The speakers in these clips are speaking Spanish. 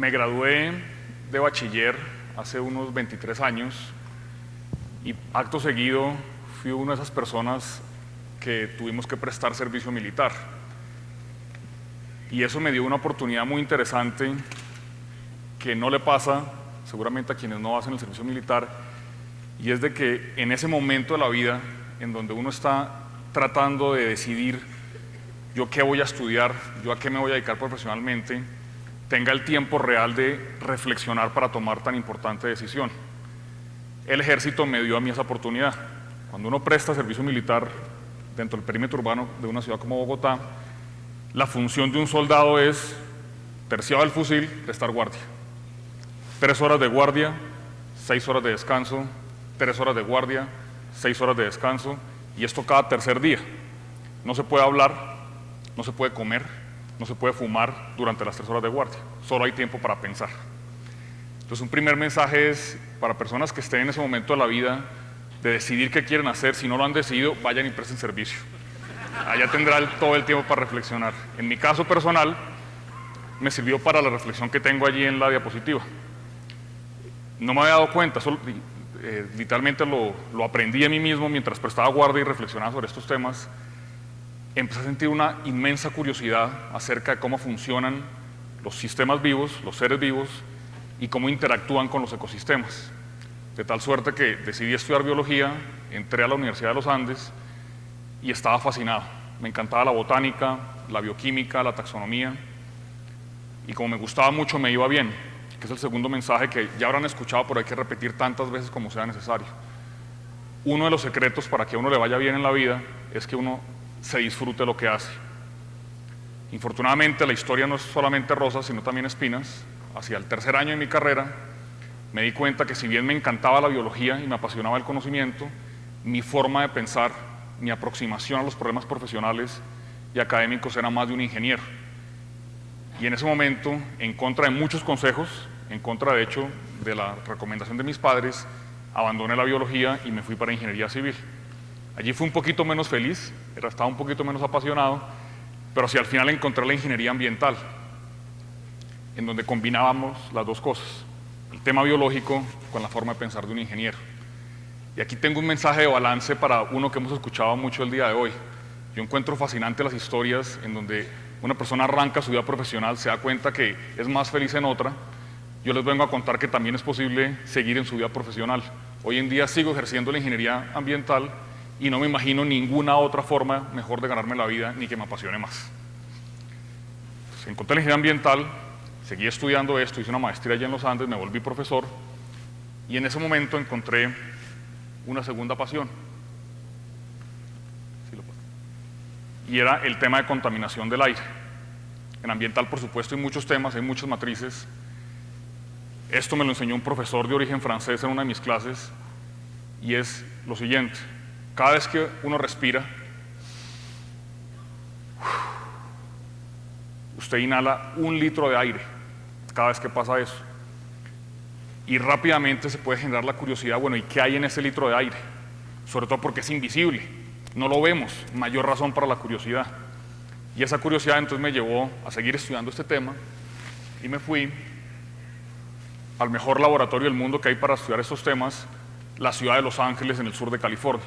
Me gradué de bachiller hace unos 23 años y acto seguido fui una de esas personas que tuvimos que prestar servicio militar. Y eso me dio una oportunidad muy interesante que no le pasa seguramente a quienes no hacen el servicio militar, y es de que en ese momento de la vida en donde uno está tratando de decidir yo qué voy a estudiar, yo a qué me voy a dedicar profesionalmente, tenga el tiempo real de reflexionar para tomar tan importante decisión. El ejército me dio a mí esa oportunidad. Cuando uno presta servicio militar dentro del perímetro urbano de una ciudad como Bogotá, la función de un soldado es, terciado el fusil, prestar guardia. 3 horas de guardia, 6 horas de descanso, 3 horas de guardia, 6 horas de descanso, y esto cada tercer día. No se puede hablar, no se puede comer, no se puede fumar durante las 3 horas de guardia. Solo hay tiempo para pensar. Entonces, un primer mensaje es para personas que estén en ese momento de la vida de decidir qué quieren hacer. Si no lo han decidido, vayan y presten servicio. Allá tendrán todo el tiempo para reflexionar. En mi caso personal, me sirvió para la reflexión que tengo allí en la diapositiva. No me había dado cuenta, literalmente lo aprendí de mí mismo mientras prestaba guardia y reflexionaba sobre estos temas. Empecé a sentir una inmensa curiosidad acerca de cómo funcionan los sistemas vivos, los seres vivos, y cómo interactúan con los ecosistemas. De tal suerte que decidí estudiar biología, entré a la Universidad de los Andes y estaba fascinado. Me encantaba la botánica, la bioquímica, la taxonomía, y como me gustaba mucho me iba bien, que es el segundo mensaje que ya habrán escuchado, pero hay que repetir tantas veces como sea necesario. Uno de los secretos para que a uno le vaya bien en la vida es que uno se disfrute lo que hace. Infortunadamente la historia no es solamente rosas, sino también espinas. Hacia el tercer año de mi carrera me di cuenta que si bien me encantaba la biología y me apasionaba el conocimiento, mi forma de pensar, mi aproximación a los problemas profesionales y académicos era más de un ingeniero. Y en ese momento, en contra de muchos consejos, en contra de hecho de la recomendación de mis padres, abandoné la biología y me fui para ingeniería civil. Allí fui un poquito menos feliz, estaba un poquito menos apasionado, pero sí al final encontré la ingeniería ambiental, en donde combinábamos las dos cosas, el tema biológico con la forma de pensar de un ingeniero. Y aquí tengo un mensaje de balance para uno que hemos escuchado mucho el día de hoy. Yo encuentro fascinante las historias en donde una persona arranca su vida profesional, se da cuenta que es más feliz en otra. Yo les vengo a contar que también es posible seguir en su vida profesional. Hoy en día sigo ejerciendo la ingeniería ambiental y no me imagino ninguna otra forma mejor de ganarme la vida ni que me apasione más. Entonces, encontré la ingeniería ambiental, seguí estudiando esto, hice una maestría allá en los Andes, me volví profesor y en ese momento encontré una segunda pasión. Y era el tema de contaminación del aire. En ambiental, por supuesto, hay muchos temas, hay muchas matrices. Esto me lo enseñó un profesor de origen francés en una de mis clases, y es lo siguiente: cada vez que uno respira, usted inhala 1 litro de aire cada vez que pasa eso. Y rápidamente se puede generar la curiosidad, bueno, ¿y qué hay en ese litro de aire? Sobre todo porque es invisible, no lo vemos, mayor razón para la curiosidad. Y esa curiosidad entonces me llevó a seguir estudiando este tema y me fui al mejor laboratorio del mundo que hay para estudiar estos temas, la ciudad de Los Ángeles, en el sur de California.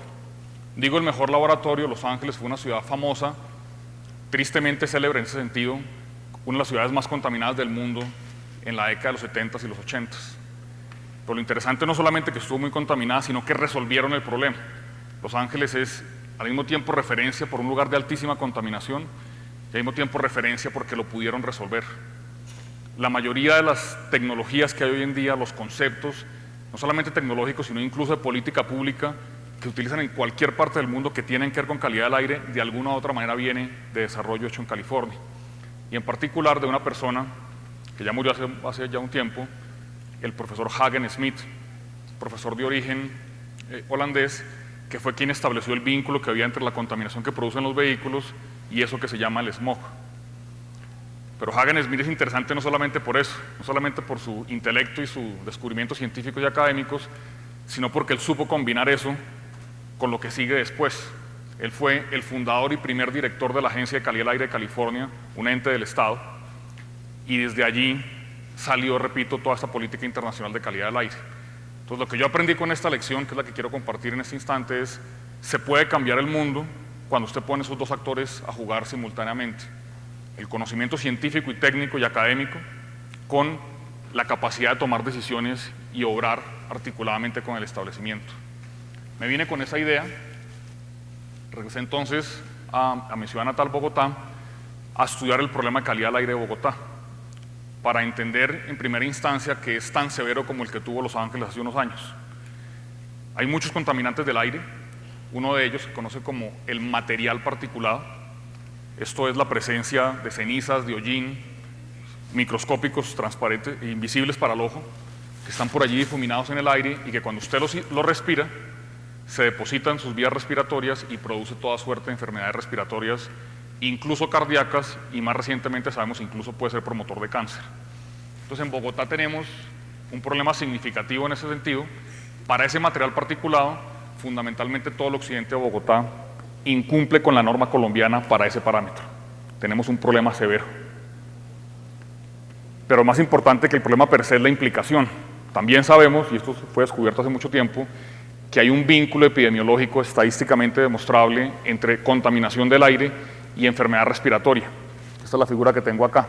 Digo el mejor laboratorio, Los Ángeles fue una ciudad famosa, tristemente célebre en ese sentido, una de las ciudades más contaminadas del mundo en la década de los 70s y los 80s. Pero lo interesante no solamente que estuvo muy contaminada, sino que resolvieron el problema. Los Ángeles es al mismo tiempo referencia por un lugar de altísima contaminación y al mismo tiempo referencia porque lo pudieron resolver. La mayoría de las tecnologías que hay hoy en día, los conceptos, no solamente tecnológicos, sino incluso de política pública, que se utilizan en cualquier parte del mundo que tienen que ver con calidad del aire, de alguna u otra manera viene de desarrollo hecho en California. Y en particular de una persona que ya murió hace ya un tiempo, el profesor Hagen Smith, profesor de origen holandés, que fue quien estableció el vínculo que había entre la contaminación que producen los vehículos y eso que se llama el smog. Pero Hagen Smith es interesante no solamente por eso, no solamente por su intelecto y sus descubrimientos científicos y académicos, sino porque él supo combinar eso con lo que sigue después. Él fue el fundador y primer director de la Agencia de Calidad del Aire de California, un ente del Estado, y desde allí salió, repito, toda esta política internacional de calidad del aire. Entonces, lo que yo aprendí con esta lección, que es la que quiero compartir en este instante, es: se puede cambiar el mundo cuando usted pone esos dos actores a jugar simultáneamente. El conocimiento científico y técnico y académico con la capacidad de tomar decisiones y obrar articuladamente con el establecimiento. Me vine con esa idea, regresé entonces a mi ciudad natal, Bogotá, a estudiar el problema de calidad del aire de Bogotá, para entender en primera instancia que es tan severo como el que tuvo Los Ángeles hace unos años. Hay muchos contaminantes del aire, uno de ellos se conoce como el material particulado. Esto es la presencia de cenizas, de hollín, microscópicos, transparentes e invisibles para el ojo, que están por allí difuminados en el aire y que cuando usted lo respira, se deposita en sus vías respiratorias y produce toda suerte de enfermedades respiratorias, incluso cardíacas, y más recientemente sabemos incluso puede ser promotor de cáncer. Entonces en Bogotá tenemos un problema significativo en ese sentido. Para ese material particulado, fundamentalmente todo el occidente de Bogotá incumple con la norma colombiana para ese parámetro. Tenemos un problema severo. Pero más importante que el problema per se es la implicación. También sabemos, y esto fue descubierto hace mucho tiempo, que hay un vínculo epidemiológico estadísticamente demostrable entre contaminación del aire y enfermedad respiratoria. Esta es la figura que tengo acá.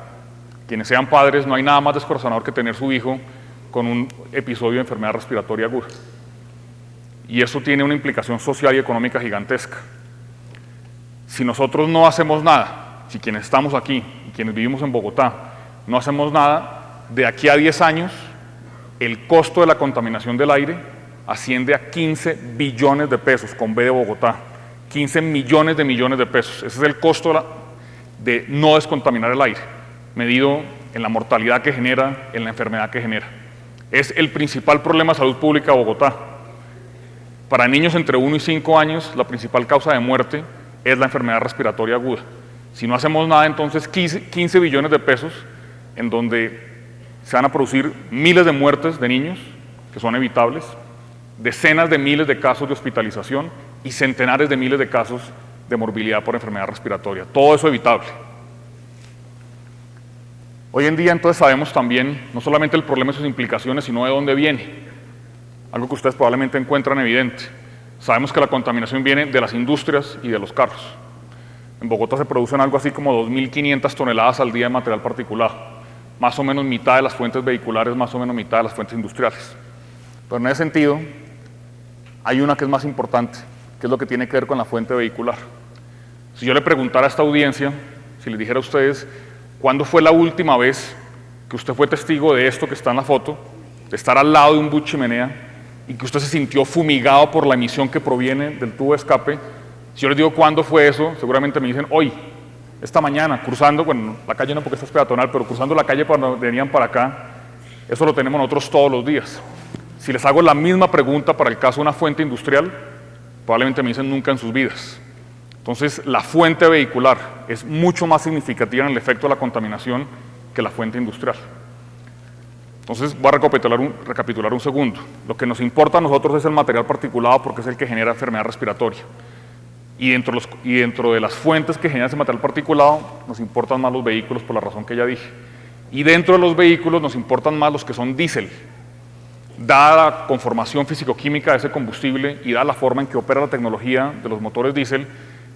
Quienes sean padres, no hay nada más descorazonador que tener su hijo con un episodio de enfermedad respiratoria aguda. Y eso tiene una implicación social y económica gigantesca. Si nosotros no hacemos nada, si quienes estamos aquí y quienes vivimos en Bogotá no hacemos nada, de aquí a 10 años el costo de la contaminación del aire asciende a 15 billones de pesos, con B de Bogotá, 15 millones de pesos. Ese es el costo de no descontaminar el aire, medido en la mortalidad que genera, en la enfermedad que genera. Es el principal problema de salud pública de Bogotá. Para niños entre 1 y 5 años, la principal causa de muerte es la enfermedad respiratoria aguda. Si no hacemos nada, entonces 15 billones de pesos, en donde se van a producir miles de muertes de niños, que son evitables, decenas de miles de casos de hospitalización y centenares de miles de casos de morbilidad por enfermedad respiratoria. Todo eso evitable. Hoy en día entonces sabemos también no solamente el problema y sus implicaciones, sino de dónde viene. Algo que ustedes probablemente encuentran evidente. Sabemos que la contaminación viene de las industrias y de los carros. En Bogotá se producen algo así como 2.500 toneladas al día de material particulado. Más o menos mitad de las fuentes vehiculares, más o menos mitad de las fuentes industriales. Pero en ese sentido, hay una que es más importante, que es lo que tiene que ver con la fuente vehicular. Si yo le preguntara a esta audiencia, si les dijera a ustedes, ¿cuándo fue la última vez que usted fue testigo de esto que está en la foto, de estar al lado de un bus chimenea y que usted se sintió fumigado por la emisión que proviene del tubo de escape? Si yo les digo cuándo fue eso, seguramente me dicen hoy, esta mañana, cruzando, bueno, la calle no porque esta es peatonal, pero cruzando la calle cuando venían para acá. Eso lo tenemos nosotros todos los días. Si les hago la misma pregunta para el caso de una fuente industrial, probablemente me dicen nunca en sus vidas. Entonces, la fuente vehicular es mucho más significativa en el efecto de la contaminación que la fuente industrial. Entonces, voy a recapitular un segundo. Lo que nos importa a nosotros es el material particulado porque es el que genera enfermedad respiratoria. Y dentro de las fuentes que generan ese material particulado, nos importan más los vehículos por la razón que ya dije. Y dentro de los vehículos nos importan más los que son diésel. Dada la conformación físico-química de ese combustible y dada la forma en que opera la tecnología de los motores diésel,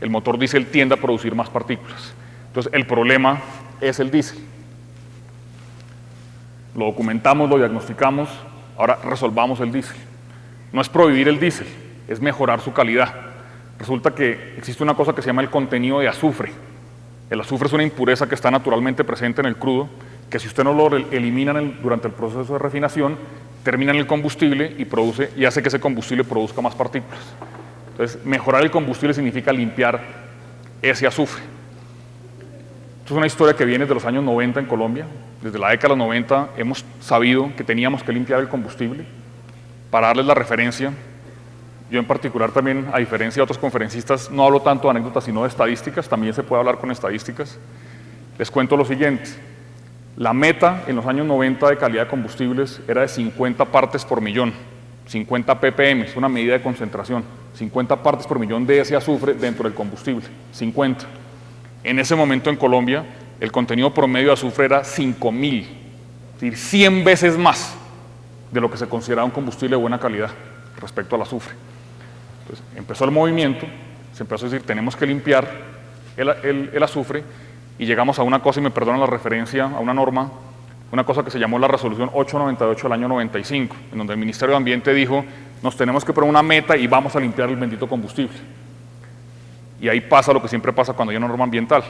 el motor diésel tiende a producir más partículas. Entonces, el problema es el diésel. Lo documentamos, lo diagnosticamos, ahora resolvamos el diésel. No es prohibir el diésel, es mejorar su calidad. Resulta que existe una cosa que se llama el contenido de azufre. El azufre es una impureza que está naturalmente presente en el crudo, que si usted no lo elimina durante el proceso de refinación, termina en el combustible y hace que ese combustible produzca más partículas. Entonces, mejorar el combustible significa limpiar ese azufre. Esto es una historia que viene de los años 90 en Colombia. Desde la década de los 90 hemos sabido que teníamos que limpiar el combustible. Para darles la referencia, yo en particular también, a diferencia de otros conferencistas, no hablo tanto de anécdotas sino de estadísticas, también se puede hablar con estadísticas. Les cuento lo siguiente. La meta en los años 90 de calidad de combustibles era de 50 partes por millón, 50 ppm, es una medida de concentración, 50 partes por millón de ese azufre dentro del combustible, 50. En ese momento en Colombia, el contenido promedio de azufre era 5.000. es decir, 100 veces más de lo que se considera un combustible de buena calidad respecto al azufre. Entonces, empezó el movimiento, se empezó a decir, tenemos que limpiar el azufre, y llegamos a una cosa, y me perdonan la referencia a una norma, una cosa que se llamó la resolución 898 del año 95, en donde el Ministerio de Ambiente dijo, nos tenemos que poner una meta y vamos a limpiar el bendito combustible. Y ahí pasa lo que siempre pasa cuando hay una norma ambiental.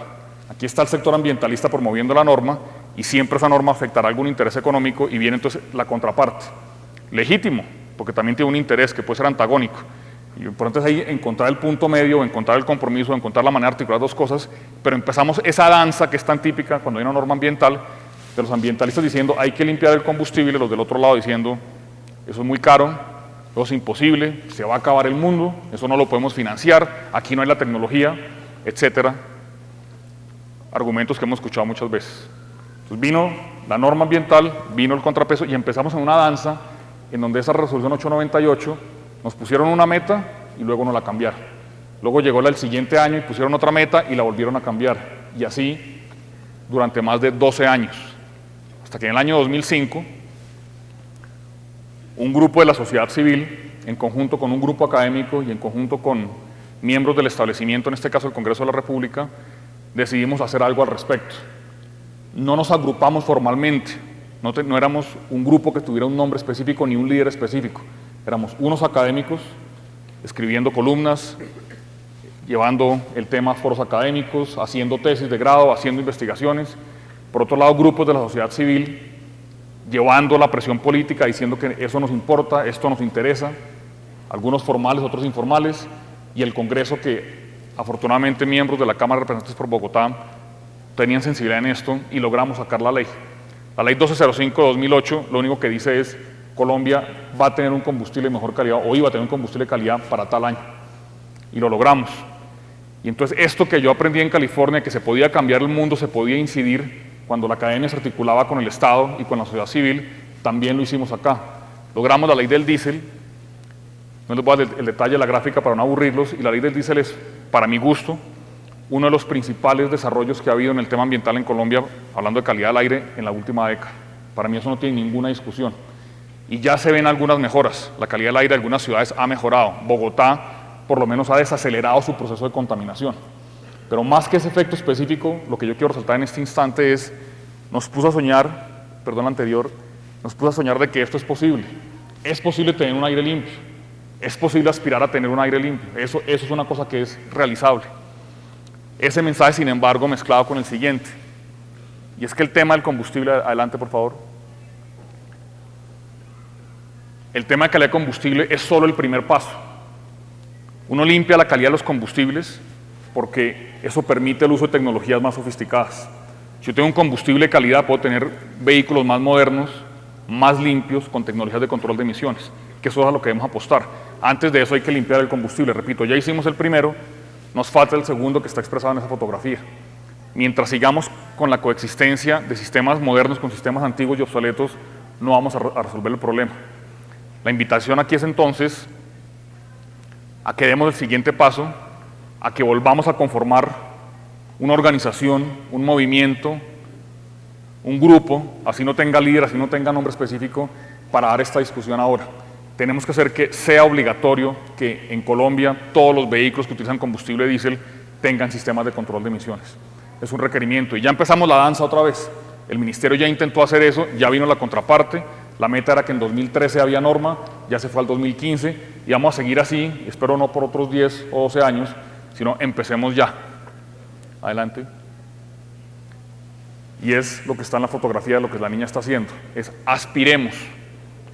Aquí está el sector ambientalista promoviendo la norma, y siempre esa norma afectará algún interés económico, y viene entonces la contraparte. Legítimo, porque también tiene un interés que puede ser antagónico. Y por entonces ahí encontrar el punto medio, encontrar el compromiso, encontrar la manera de articular dos cosas, pero empezamos esa danza que es tan típica cuando hay una norma ambiental, de los ambientalistas diciendo hay que limpiar el combustible, los del otro lado diciendo eso es muy caro, eso es imposible, se va a acabar el mundo, eso no lo podemos financiar, aquí no hay la tecnología, etcétera. Argumentos que hemos escuchado muchas veces. Entonces vino la norma ambiental, vino el contrapeso, y empezamos en una danza en donde esa resolución 898 nos pusieron una meta y luego nos la cambiaron. Luego llegó el siguiente año y pusieron otra meta y la volvieron a cambiar. Y así durante más de 12 años. Hasta que en el año 2005, un grupo de la sociedad civil, en conjunto con un grupo académico y en conjunto con miembros del establecimiento, en este caso el Congreso de la República, decidimos hacer algo al respecto. No nos agrupamos formalmente, no éramos un grupo que tuviera un nombre específico ni un líder específico. Éramos unos académicos escribiendo columnas, llevando el tema a foros académicos, haciendo tesis de grado, haciendo investigaciones. Por otro lado, grupos de la sociedad civil llevando la presión política, diciendo que eso nos importa, esto nos interesa, algunos formales, otros informales, y el Congreso, que afortunadamente miembros de la Cámara de Representantes por Bogotá tenían sensibilidad en esto, y logramos sacar la ley. La ley 1205 de 2008 lo único que dice es Colombia va a tener un combustible de mejor calidad, o iba a tener un combustible de calidad para tal año, y lo logramos. Y entonces esto que yo aprendí en California, que se podía cambiar el mundo, se podía incidir cuando la academia se articulaba con el Estado y con la sociedad civil, también lo hicimos acá. Logramos la ley del diésel, no les voy a dar el detalle de la gráfica para no aburrirlos, y la ley del diésel es, para mi gusto, uno de los principales desarrollos que ha habido en el tema ambiental en Colombia, hablando de calidad del aire, en la última década. Para mí eso no tiene ninguna discusión. Y ya se ven algunas mejoras. La calidad del aire de algunas ciudades ha mejorado. Bogotá, por lo menos, ha desacelerado su proceso de contaminación. Pero más que ese efecto específico, lo que yo quiero resaltar en este instante es, nos puso a soñar, perdón, anterior, nos puso a soñar de que esto es posible. Es posible tener un aire limpio. Es posible aspirar a tener un aire limpio. Eso es una cosa que es realizable. Ese mensaje, sin embargo, mezclado con el siguiente. Y es que el tema del combustible, adelante por favor. El tema de calidad de combustible es solo el primer paso. Uno limpia la calidad de los combustibles porque eso permite el uso de tecnologías más sofisticadas. Si yo tengo un combustible de calidad, puedo tener vehículos más modernos, más limpios, con tecnologías de control de emisiones, que eso es a lo que debemos apostar. Antes de eso hay que limpiar el combustible. Repito, ya hicimos el primero, nos falta el segundo que está expresado en esa fotografía. Mientras sigamos con la coexistencia de sistemas modernos con sistemas antiguos y obsoletos, no vamos a resolver el problema. La invitación aquí es entonces a que demos el siguiente paso, a que volvamos a conformar una organización, un movimiento, un grupo, así no tenga líder, así no tenga nombre específico, para dar esta discusión ahora. Tenemos que hacer que sea obligatorio que en Colombia todos los vehículos que utilizan combustible diésel tengan sistemas de control de emisiones. Es un requerimiento y ya empezamos la danza otra vez. El ministerio ya intentó hacer eso, ya vino la contraparte. La meta era que en 2013 había norma, ya se fue al 2015 y vamos a seguir así, espero no por otros 10 o 12 años, sino empecemos ya. Adelante. Y es lo que está en la fotografía de lo que la niña está haciendo, es aspiremos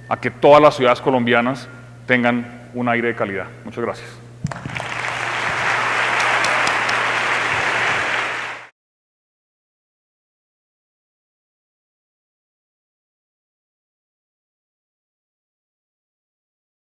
a que todas las ciudades colombianas tengan un aire de calidad. Muchas gracias.